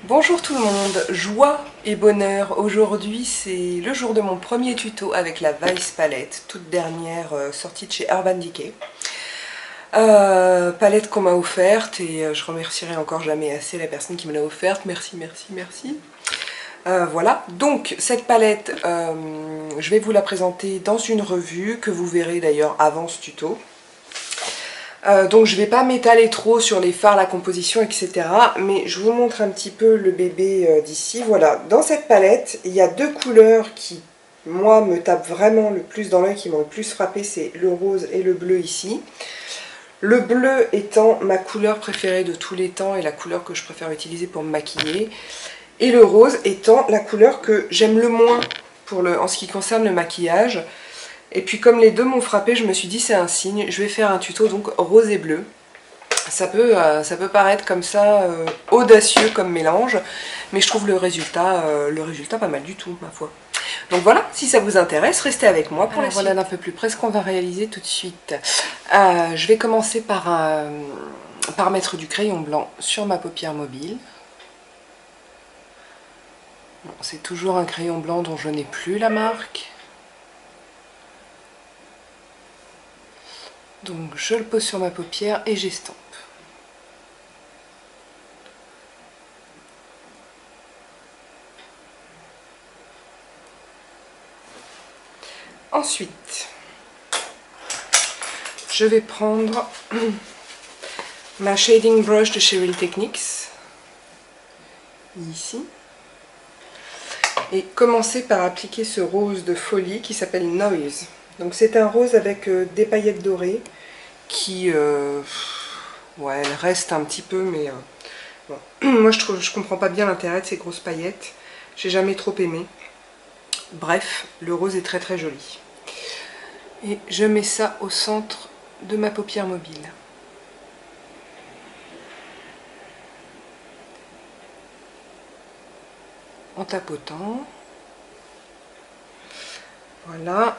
Bonjour tout le monde, joie et bonheur. Aujourd'hui c'est le jour de mon premier tuto avec la Vice palette, toute dernière sortie de chez Urban Decay. Palette qu'on m'a offerte et je remercierai encore jamais assez la personne qui me l'a offerte. Merci, merci, merci. Voilà, donc cette palette, je vais vous la présenter dans une revue que vous verrez d'ailleurs avant ce tuto. Donc je ne vais pas m'étaler trop sur les fards, la composition, etc. Mais je vous montre un petit peu le bébé d'ici. Voilà, dans cette palette, il y a deux couleurs qui, moi, me tapent vraiment le plus dans l'œil, qui m'ont le plus frappé, c'est le rose et le bleu ici. Le bleu étant ma couleur préférée de tous les temps et la couleur que je préfère utiliser pour me maquiller. Et le rose étant la couleur que j'aime le moins en ce qui concerne le maquillage. Et puis comme les deux m'ont frappé, je me suis dit c'est un signe, je vais faire un tuto donc rose et bleu. Ça peut paraître comme ça audacieux comme mélange, mais je trouve le résultat pas mal du tout, ma foi. Donc voilà, si ça vous intéresse, restez avec moi pour la suite. Voilà d'un peu plus près ce qu'on va réaliser tout de suite. Je vais commencer par mettre du crayon blanc sur ma paupière mobile. Bon, c'est toujours un crayon blanc dont je n'ai plus la marque. Donc je le pose sur ma paupière et j'estompe. Ensuite, je vais prendre ma shading brush de chez Real Techniques, ici, et commencer par appliquer ce rose de folie qui s'appelle Noise. Donc c'est un rose avec des paillettes dorées qui, ouais, elle reste un petit peu, mais bon. Moi je comprends pas bien l'intérêt de ces grosses paillettes. J'ai jamais trop aimé. Bref, le rose est très très joli. Et je mets ça au centre de ma paupière mobile. En tapotant. Voilà.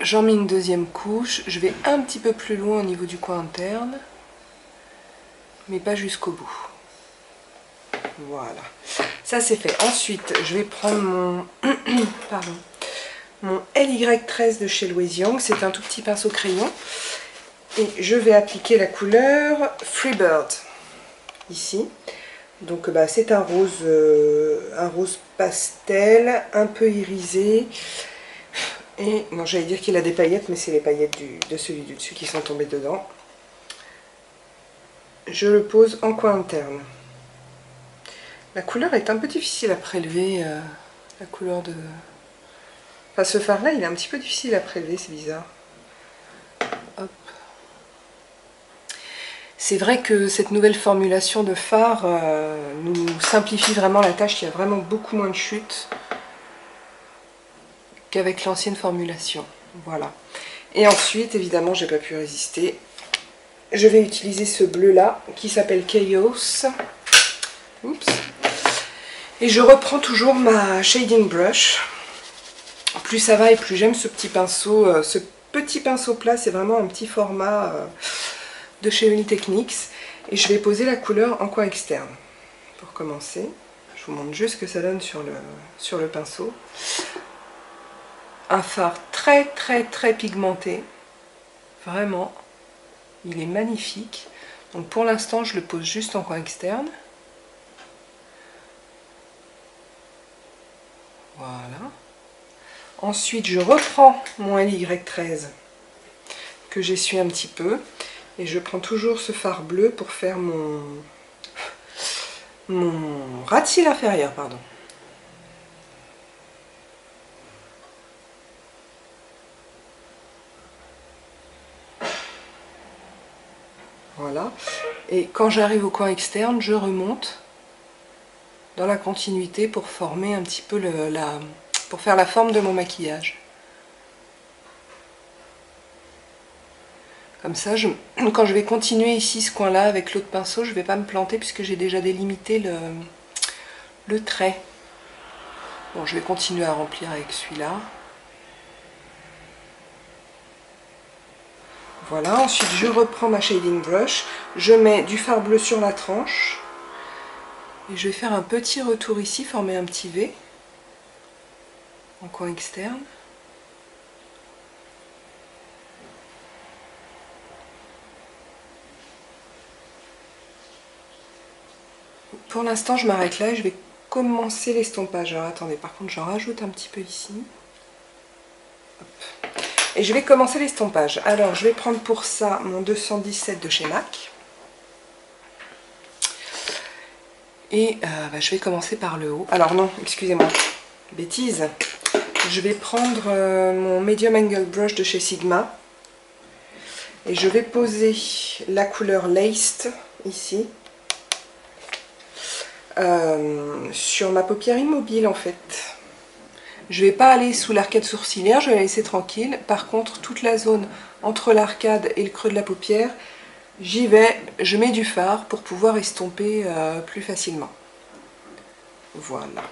J'en mets une deuxième couche. Je vais un petit peu plus loin au niveau du coin interne, mais pas jusqu'au bout. Voilà. Ça c'est fait. Ensuite, je vais prendre mon pardon, mon LY13 de chez Louis Young. C'est un tout petit pinceau crayon. Et je vais appliquer la couleur Freebird ici. Donc bah, c'est un rose pastel, un peu irisé. Et non, j'allais dire qu'il a des paillettes, mais c'est les paillettes de celui du dessus qui sont tombées dedans. Je le pose en coin interne. La couleur est un peu difficile à prélever, la couleur de... Enfin, ce fard-là, il est un petit peu difficile à prélever, c'est bizarre. Hop. C'est vrai que cette nouvelle formulation de fard nous simplifie vraiment la tâche, il y a vraiment beaucoup moins de chutes qu'avec l'ancienne formulation. Voilà. Et ensuite, évidemment, j'ai pas pu résister. Je vais utiliser ce bleu-là qui s'appelle Chaos. Oups. Et je reprends toujours ma shading brush. Plus ça va et plus j'aime ce petit pinceau. Ce petit pinceau plat, c'est vraiment un petit format de chez Real Techniques. Et je vais poser la couleur en coin externe. Pour commencer, je vous montre juste ce que ça donne sur le pinceau. Un fard très très très pigmenté. Vraiment, il est magnifique. Donc pour l'instant, je le pose juste en coin externe. Voilà. Ensuite, je reprends mon LY13 que j'essuie un petit peu. Et je prends toujours ce fard bleu pour faire mon ras de cils inférieur, pardon. Voilà. Et quand j'arrive au coin externe, je remonte dans la continuité pour former un petit peu pour faire la forme de mon maquillage. Comme ça, quand je vais continuer ici ce coin-là avec l'autre pinceau, je ne vais pas me planter puisque j'ai déjà délimité le trait. Bon, je vais continuer à remplir avec celui-là. Voilà, ensuite je reprends ma shading brush, je mets du fard bleu sur la tranche Et je vais faire un petit retour ici, former un petit V en coin externe. Pour l'instant, je m'arrête là et je vais commencer l'estompage. Alors attendez, par contre, j'en rajoute un petit peu ici. Hop. Et je vais commencer l'estompage. Alors, je vais prendre pour ça mon 217 de chez MAC. Et je vais commencer par le haut. Alors non, excusez-moi, bêtise. Je vais prendre mon Medium Angle Brush de chez Sigma. Et je vais poser la couleur Laced, ici, sur ma paupière immobile en fait. Je ne vais pas aller sous l'arcade sourcilière, je vais la laisser tranquille. Par contre, toute la zone entre l'arcade et le creux de la paupière, j'y vais, je mets du fard pour pouvoir estomper plus facilement. Voilà.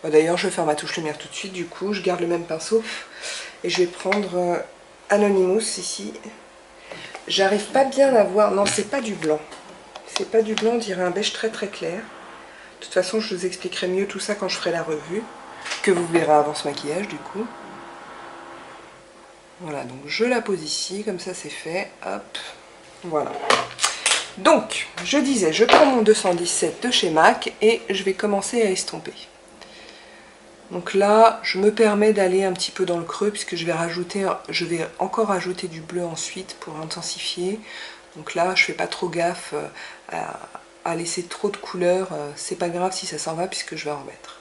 Bon, d'ailleurs, je vais faire ma touche lumière tout de suite, du coup, je garde le même pinceau. Et je vais prendre Anonymous ici. J'arrive pas bien à voir, non, c'est pas du blanc. C'est pas du blanc, on dirait un beige très très clair. De toute façon, je vous expliquerai mieux tout ça quand je ferai la revue, que vous verrez avant ce maquillage du coup. Voilà, donc je la pose ici, comme ça c'est fait, hop, voilà. Donc, je disais, je prends mon 217 de chez MAC et je vais commencer à estomper. Donc là, je me permets d'aller un petit peu dans le creux puisque je vais encore rajouter du bleu ensuite pour intensifier. Donc là, je fais pas trop gaffe à laisser trop de couleurs, c'est pas grave si ça s'en va puisque je vais en remettre.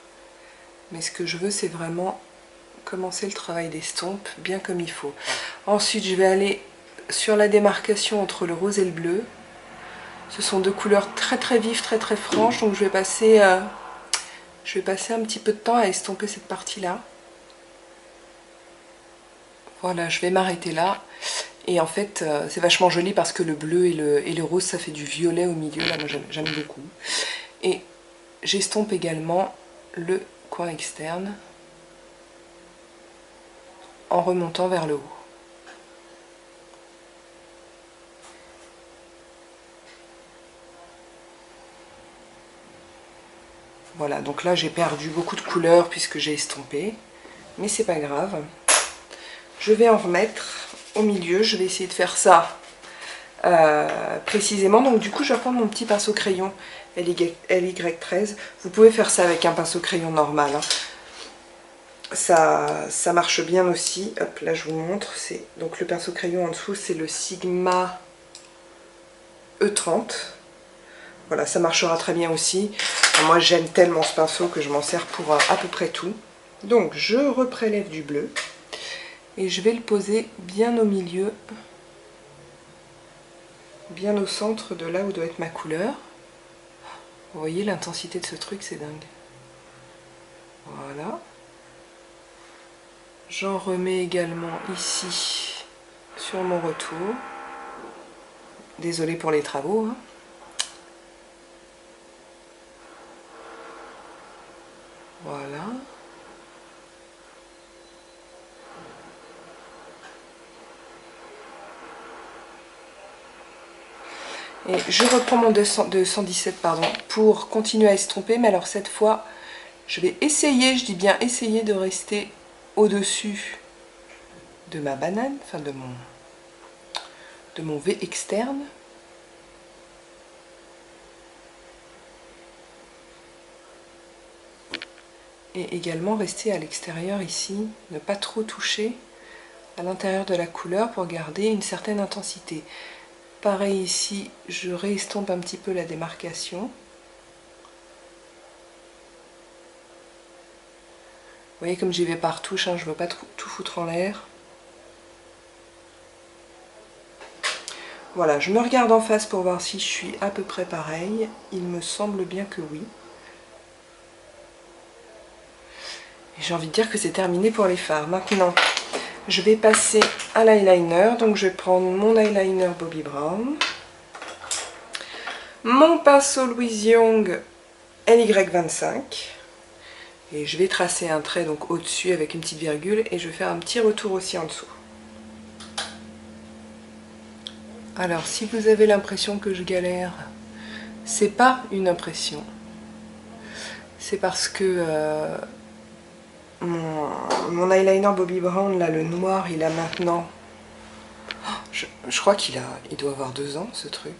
Mais ce que je veux, c'est vraiment commencer le travail d'estompe bien comme il faut. Ensuite, je vais aller sur la démarcation entre le rose et le bleu. Ce sont deux couleurs très très vives, très très franches, donc je vais passer un petit peu de temps à estomper cette partie-là. Voilà, je vais m'arrêter là. Et en fait, c'est vachement joli parce que le bleu et le rose, ça fait du violet au milieu. Là, moi, j'aime beaucoup. Et j'estompe également le coin externe en remontant vers le haut. Voilà, donc là j'ai perdu beaucoup de couleurs puisque j'ai estompé, mais c'est pas grave. Je vais en remettre au milieu, je vais essayer de faire ça précisément. Donc du coup je vais reprendre mon petit pinceau crayon LY13. Vous pouvez faire ça avec un pinceau crayon normal, hein. Ça marche bien aussi. Hop, là je vous montre. Donc le pinceau crayon en dessous, c'est le Sigma E30. Voilà, ça marchera très bien aussi. Moi j'aime tellement ce pinceau que je m'en sers pour à peu près tout. Donc je reprélève du bleu et je vais le poser bien au milieu, bien au centre de là où doit être ma couleur. Vous voyez l'intensité de ce truc, c'est dingue. Voilà. J'en remets également ici sur mon retour. Désolée pour les travaux, hein. Voilà. Et je reprends mon 217 pardon, pour continuer à estomper, mais alors cette fois, je vais essayer, je dis bien essayer de rester au-dessus de ma banane, enfin de mon V externe. Et également rester à l'extérieur ici, ne pas trop toucher à l'intérieur de la couleur pour garder une certaine intensité. Pareil ici, je réestompe un petit peu la démarcation. Vous voyez comme j'y vais par touche, hein, je ne veux pas tout foutre en l'air. Voilà, je me regarde en face pour voir si je suis à peu près pareil. Il me semble bien que oui. J'ai envie de dire que c'est terminé pour les fards. Maintenant, je vais passer à l'eyeliner. Donc je vais prendre mon eyeliner Bobbi Brown, mon pinceau Louise Young LY25 et je vais tracer un trait donc au-dessus avec une petite virgule et je vais faire un petit retour aussi en dessous. Alors si vous avez l'impression que je galère, c'est pas une impression. c'est parce que mon eyeliner Bobbi Brown, là, le noir, il a maintenant... Je crois il doit avoir 2 ans, ce truc.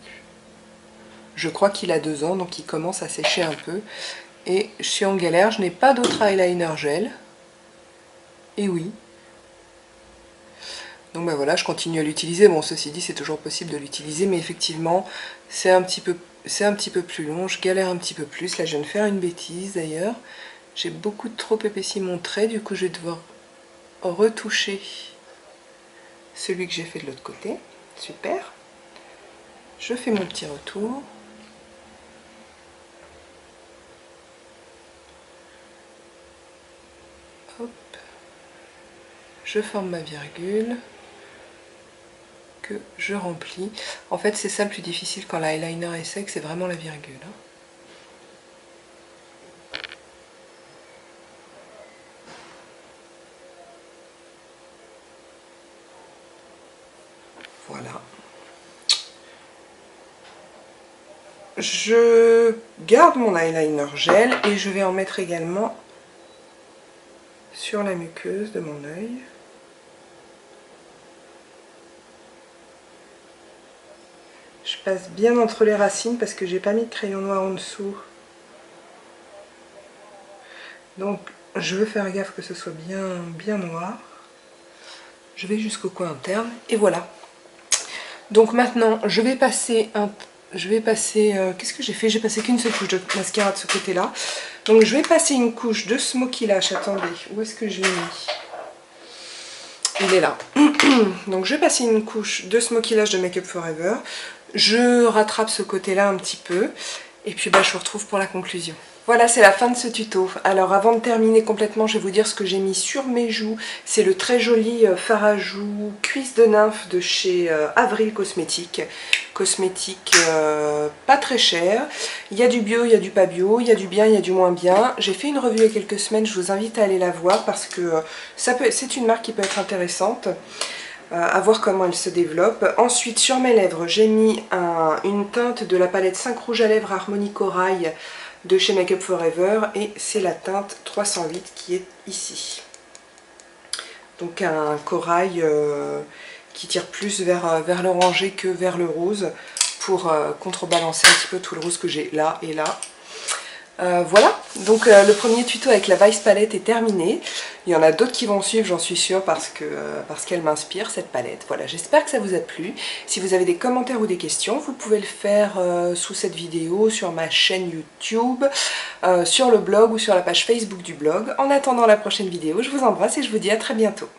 Je crois qu'il a 2 ans, donc il commence à sécher un peu. Et je suis en galère, je n'ai pas d'autre eyeliner gel. Et oui. Donc ben voilà, je continue à l'utiliser. Bon, ceci dit, c'est toujours possible de l'utiliser, mais effectivement, c'est un petit peu plus long. Je galère un petit peu plus. Là, je viens de faire une bêtise d'ailleurs. J'ai beaucoup trop épaissi mon trait, du coup, je vais devoir retoucher celui que j'ai fait de l'autre côté. Super. Je fais mon petit retour. Hop. Je forme ma virgule que je remplis. En fait, c'est ça le plus difficile quand l'eyeliner est sec, c'est vraiment la virgule. Voilà. Je garde mon eyeliner gel et je vais en mettre également sur la muqueuse de mon œil. Je passe bien entre les racines parce que j'ai pas mis de crayon noir en dessous. Donc je veux faire gaffe que ce soit bien noir. Je vais jusqu'au coin interne et voilà. Donc maintenant je vais passer qu'est-ce que j'ai fait? J'ai passé qu'une seule couche de mascara de ce côté-là. Donc je vais passer une couche de Smoky Lash. Attendez, où est-ce que je l'ai mis? Il est là. Donc je vais passer une couche de Smoky Lash de Make Up For Ever. Je rattrape ce côté-là un petit peu. Et puis bah, je vous retrouve pour la conclusion. Voilà, c'est la fin de ce tuto. Alors avant de terminer complètement, je vais vous dire ce que j'ai mis sur mes joues. C'est le très joli fard à joues Cuisse de nymphe de chez Avril Cosmétiques. Cosmétique pas très cher. Il y a du bio, il y a du pas bio, il y a du bien, il y a du moins bien. J'ai fait une revue il y a quelques semaines, je vous invite à aller la voir parce que c'est une marque qui peut être intéressante. À voir comment elle se développe. Ensuite sur mes lèvres j'ai mis une teinte de la palette 5 rouges à lèvres Harmonie Corail de chez Make Up For Ever et c'est la teinte 308 qui est ici. Donc un corail qui tire plus vers l'orangé que vers le rose pour contrebalancer un petit peu tout le rose que j'ai là et là. Voilà, donc le premier tuto avec la Vice palette est terminé. Il y en a d'autres qui vont suivre, j'en suis sûre, parce qu'elle m'inspire cette palette. Voilà, j'espère que ça vous a plu. Si vous avez des commentaires ou des questions, vous pouvez le faire sous cette vidéo, sur ma chaîne YouTube, sur le blog ou sur la page Facebook du blog. En attendant la prochaine vidéo, je vous embrasse et je vous dis à très bientôt.